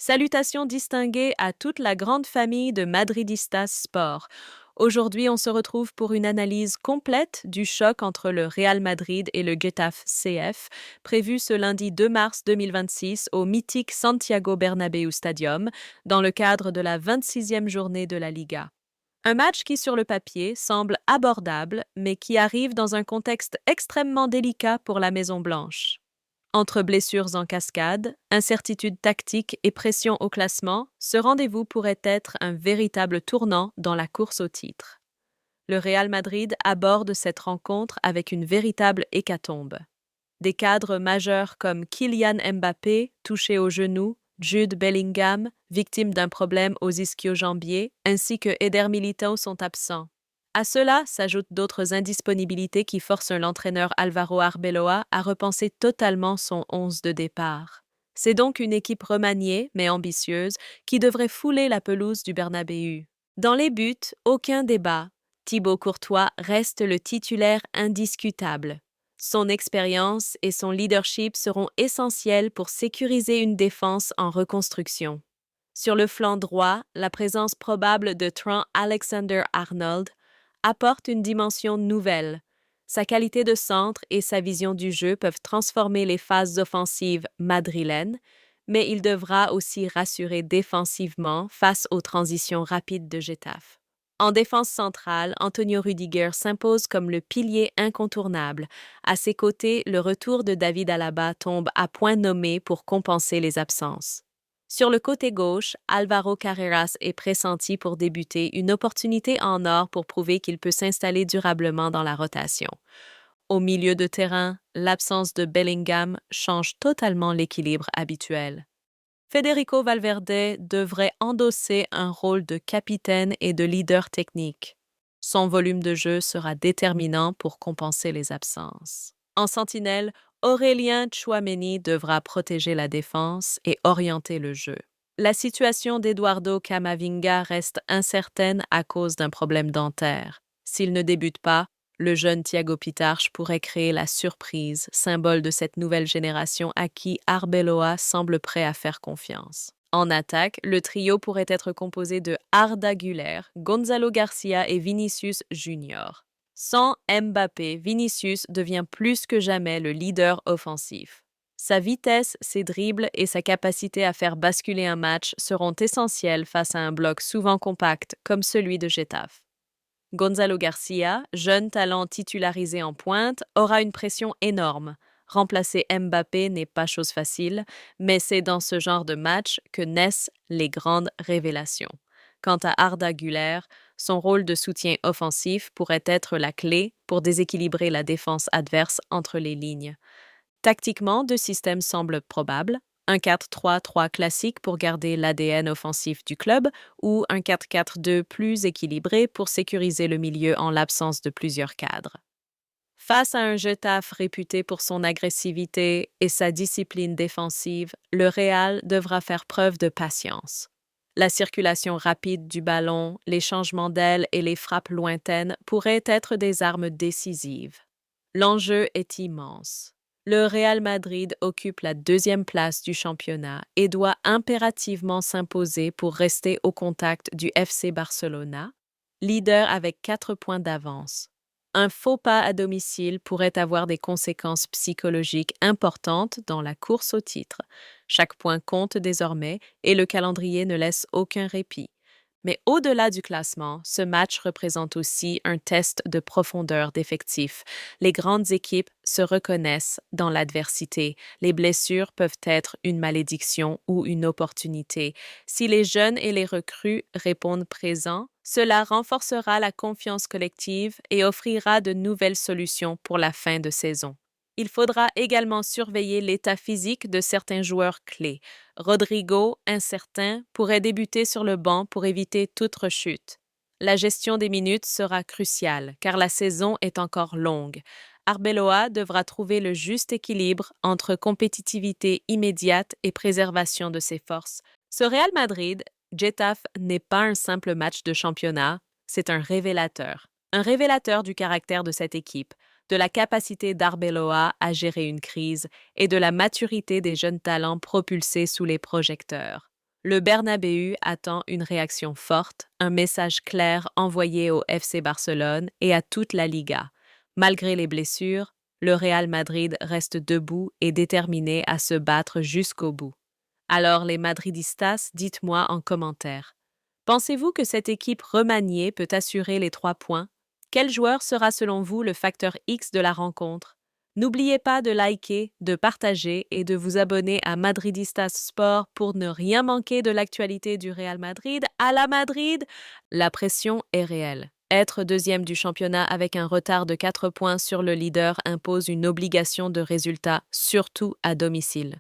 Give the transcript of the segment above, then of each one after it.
Salutations distinguées à toute la grande famille de Madridistas Sport. Aujourd'hui, on se retrouve pour une analyse complète du choc entre le Real Madrid et le Getafe CF, prévu ce lundi 2 mars 2026 au mythique Santiago Bernabéu Stadium, dans le cadre de la 26e journée de la Liga. Un match qui, sur le papier, semble abordable, mais qui arrive dans un contexte extrêmement délicat pour la Maison-Blanche. Entre blessures en cascade, incertitudes tactiques et pression au classement, ce rendez-vous pourrait être un véritable tournant dans la course au titre. Le Real Madrid aborde cette rencontre avec une véritable hécatombe. Des cadres majeurs comme Kylian Mbappé, touché au genou, Jude Bellingham, victime d'un problème aux ischio-jambiers, ainsi que Eder Militão sont absents. À cela s'ajoutent d'autres indisponibilités qui forcent l'entraîneur Álvaro Arbeloa à repenser totalement son 11 de départ. C'est donc une équipe remaniée, mais ambitieuse, qui devrait fouler la pelouse du Bernabéu. Dans les buts, aucun débat. Thibaut Courtois reste le titulaire indiscutable. Son expérience et son leadership seront essentiels pour sécuriser une défense en reconstruction. Sur le flanc droit, la présence probable de Trent Alexander-Arnold apporte une dimension nouvelle. Sa qualité de centre et sa vision du jeu peuvent transformer les phases offensives madrilènes, mais il devra aussi rassurer défensivement face aux transitions rapides de Getafe. En défense centrale, Antonio Rüdiger s'impose comme le pilier incontournable. À ses côtés, le retour de David Alaba tombe à point nommé pour compenser les absences. Sur le côté gauche, Alvaro Carreras est pressenti pour débuter, une opportunité en or pour prouver qu'il peut s'installer durablement dans la rotation. Au milieu de terrain, l'absence de Bellingham change totalement l'équilibre habituel. Federico Valverde devrait endosser un rôle de capitaine et de leader technique. Son volume de jeu sera déterminant pour compenser les absences. En sentinelle, Aurélien Tchouaméni devra protéger la défense et orienter le jeu. La situation d'Eduardo Camavinga reste incertaine à cause d'un problème dentaire. S'il ne débute pas, le jeune Thiago Pitarch pourrait créer la surprise, symbole de cette nouvelle génération à qui Arbeloa semble prêt à faire confiance. En attaque, le trio pourrait être composé de Arda Güler, Gonzalo Garcia et Vinicius Junior. Sans Mbappé, Vinicius devient plus que jamais le leader offensif. Sa vitesse, ses dribbles et sa capacité à faire basculer un match seront essentiels face à un bloc souvent compact comme celui de Getafe. Gonzalo Garcia, jeune talent titularisé en pointe, aura une pression énorme. Remplacer Mbappé n'est pas chose facile, mais c'est dans ce genre de match que naissent les grandes révélations. Quant à Arda Güler, son rôle de soutien offensif pourrait être la clé pour déséquilibrer la défense adverse entre les lignes. Tactiquement, deux systèmes semblent probables. Un 4-3-3 classique pour garder l'ADN offensif du club ou un 4-4-2 plus équilibré pour sécuriser le milieu en l'absence de plusieurs cadres. Face à un Getafe réputé pour son agressivité et sa discipline défensive, le Real devra faire preuve de patience. La circulation rapide du ballon, les changements d'aile et les frappes lointaines pourraient être des armes décisives. L'enjeu est immense. Le Real Madrid occupe la deuxième place du championnat et doit impérativement s'imposer pour rester au contact du FC Barcelona, leader avec 4 points d'avance. Un faux pas à domicile pourrait avoir des conséquences psychologiques importantes dans la course au titre. Chaque point compte désormais et le calendrier ne laisse aucun répit. Mais au-delà du classement, ce match représente aussi un test de profondeur d'effectifs. Les grandes équipes se reconnaissent dans l'adversité. Les blessures peuvent être une malédiction ou une opportunité. Si les jeunes et les recrues répondent présents, cela renforcera la confiance collective et offrira de nouvelles solutions pour la fin de saison. Il faudra également surveiller l'état physique de certains joueurs clés. Rodrigo, incertain, pourrait débuter sur le banc pour éviter toute rechute. La gestion des minutes sera cruciale, car la saison est encore longue. Arbeloa devra trouver le juste équilibre entre compétitivité immédiate et préservation de ses forces. Ce Real Madrid, Getafe n'est pas un simple match de championnat, c'est un révélateur. Un révélateur du caractère de cette équipe, de la capacité d'Arbeloa à gérer une crise et de la maturité des jeunes talents propulsés sous les projecteurs. Le Bernabéu attend une réaction forte, un message clair envoyé au FC Barcelone et à toute la Liga. Malgré les blessures, le Real Madrid reste debout et déterminé à se battre jusqu'au bout. Alors les Madridistas, dites-moi en commentaire. Pensez-vous que cette équipe remaniée peut assurer les 3 points? Quel joueur sera selon vous le facteur X de la rencontre? N'oubliez pas de liker, de partager et de vous abonner à Madridistas Sport pour ne rien manquer de l'actualité du Real Madrid. À la Madrid, la pression est réelle. Être deuxième du championnat avec un retard de 4 points sur le leader impose une obligation de résultat, surtout à domicile.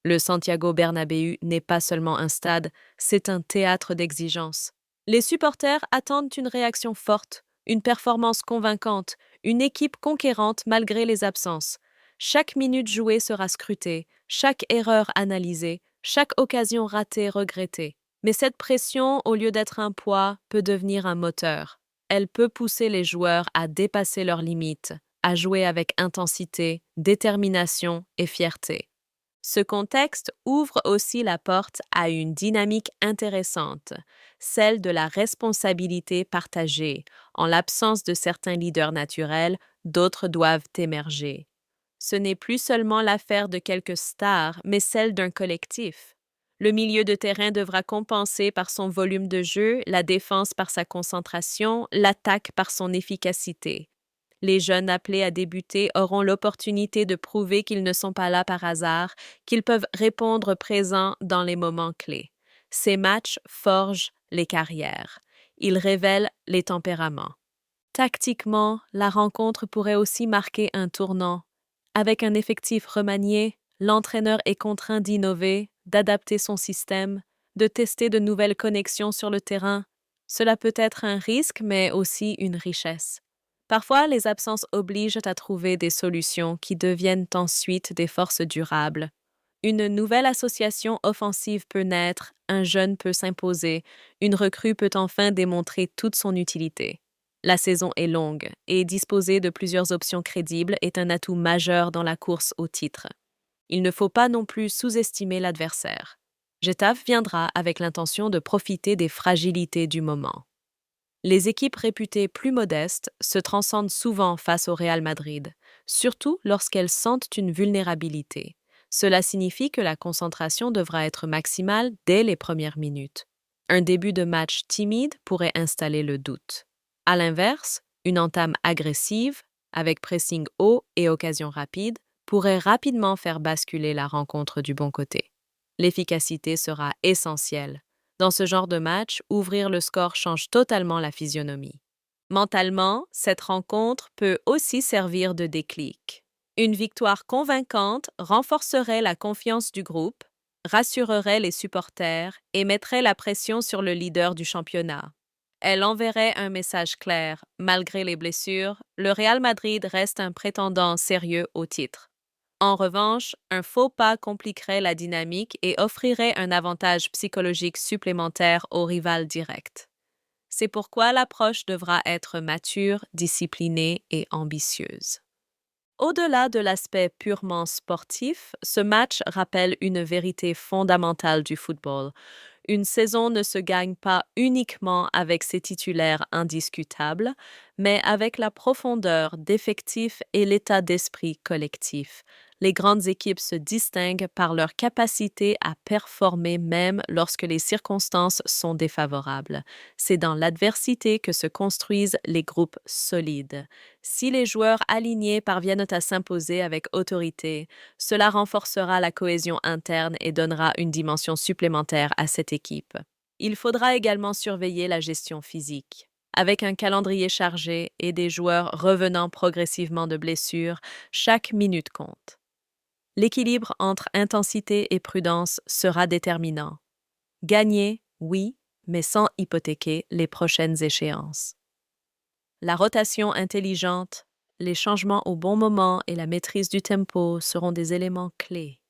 Le Santiago Bernabéu n'est pas seulement un stade, c'est un théâtre d'exigence. Les supporters attendent une réaction forte, une performance convaincante, une équipe conquérante malgré les absences. Chaque minute jouée sera scrutée, chaque erreur analysée, chaque occasion ratée regrettée. Mais cette pression, au lieu d'être un poids, peut devenir un moteur. Elle peut pousser les joueurs à dépasser leurs limites, à jouer avec intensité, détermination et fierté. Ce contexte ouvre aussi la porte à une dynamique intéressante, celle de la responsabilité partagée. En l'absence de certains leaders naturels, d'autres doivent émerger. Ce n'est plus seulement l'affaire de quelques stars, mais celle d'un collectif. Le milieu de terrain devra compenser par son volume de jeu, la défense par sa concentration, l'attaque par son efficacité. Les jeunes appelés à débuter auront l'opportunité de prouver qu'ils ne sont pas là par hasard, qu'ils peuvent répondre présents dans les moments clés. Ces matchs forgent les carrières. Ils révèlent les tempéraments. Tactiquement, la rencontre pourrait aussi marquer un tournant. Avec un effectif remanié, l'entraîneur est contraint d'innover, d'adapter son système, de tester de nouvelles connexions sur le terrain. Cela peut être un risque, mais aussi une richesse. Parfois, les absences obligent à trouver des solutions qui deviennent ensuite des forces durables. Une nouvelle association offensive peut naître, un jeune peut s'imposer, une recrue peut enfin démontrer toute son utilité. La saison est longue et disposer de plusieurs options crédibles est un atout majeur dans la course au titre. Il ne faut pas non plus sous-estimer l'adversaire. Getafe viendra avec l'intention de profiter des fragilités du moment. Les équipes réputées plus modestes se transcendent souvent face au Real Madrid, surtout lorsqu'elles sentent une vulnérabilité. Cela signifie que la concentration devra être maximale dès les premières minutes. Un début de match timide pourrait installer le doute. À l'inverse, une entame agressive, avec pressing haut et occasion rapide, pourrait rapidement faire basculer la rencontre du bon côté. L'efficacité sera essentielle. Dans ce genre de match, ouvrir le score change totalement la physionomie. Mentalement, cette rencontre peut aussi servir de déclic. Une victoire convaincante renforcerait la confiance du groupe, rassurerait les supporters et mettrait la pression sur le leader du championnat. Elle enverrait un message clair: malgré les blessures, le Real Madrid reste un prétendant sérieux au titre. En revanche, un faux pas compliquerait la dynamique et offrirait un avantage psychologique supplémentaire au rival direct. C'est pourquoi l'approche devra être mature, disciplinée et ambitieuse. Au-delà de l'aspect purement sportif, ce match rappelle une vérité fondamentale du football. Une saison ne se gagne pas uniquement avec ses titulaires indiscutables, mais avec la profondeur d'effectifs et l'état d'esprit collectif. Les grandes équipes se distinguent par leur capacité à performer même lorsque les circonstances sont défavorables. C'est dans l'adversité que se construisent les groupes solides. Si les joueurs alignés parviennent à s'imposer avec autorité, cela renforcera la cohésion interne et donnera une dimension supplémentaire à cette équipe. Il faudra également surveiller la gestion physique. Avec un calendrier chargé et des joueurs revenant progressivement de blessures, chaque minute compte. L'équilibre entre intensité et prudence sera déterminant. Gagner, oui, mais sans hypothéquer les prochaines échéances. La rotation intelligente, les changements au bon moment et la maîtrise du tempo seront des éléments clés.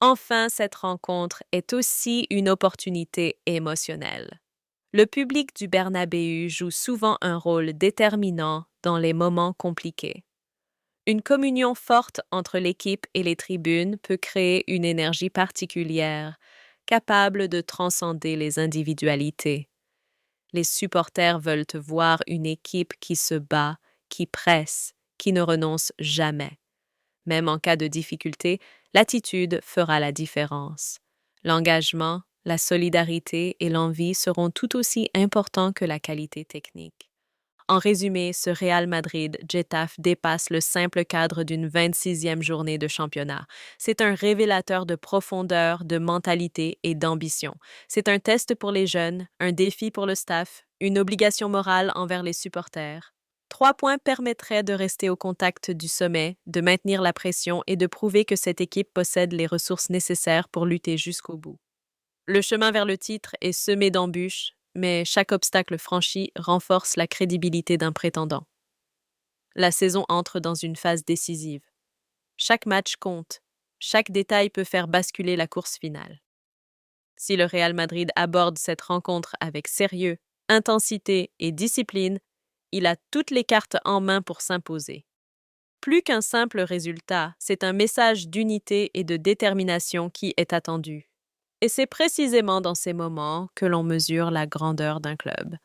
Enfin, cette rencontre est aussi une opportunité émotionnelle. Le public du Bernabéu joue souvent un rôle déterminant dans les moments compliqués. Une communion forte entre l'équipe et les tribunes peut créer une énergie particulière, capable de transcender les individualités. Les supporters veulent voir une équipe qui se bat, qui presse, qui ne renonce jamais. Même en cas de difficulté, l'attitude fera la différence. L'engagement, la solidarité et l'envie seront tout aussi importants que la qualité technique. En résumé, ce Real Madrid-Getafe dépasse le simple cadre d'une 26e journée de championnat. C'est un révélateur de profondeur, de mentalité et d'ambition. C'est un test pour les jeunes, un défi pour le staff, une obligation morale envers les supporters. 3 points permettraient de rester au contact du sommet, de maintenir la pression et de prouver que cette équipe possède les ressources nécessaires pour lutter jusqu'au bout. Le chemin vers le titre est semé d'embûches, mais chaque obstacle franchi renforce la crédibilité d'un prétendant. La saison entre dans une phase décisive. Chaque match compte. Chaque détail peut faire basculer la course finale. Si le Real Madrid aborde cette rencontre avec sérieux, intensité et discipline, il a toutes les cartes en main pour s'imposer. Plus qu'un simple résultat, c'est un message d'unité et de détermination qui est attendu. Et c'est précisément dans ces moments que l'on mesure la grandeur d'un club.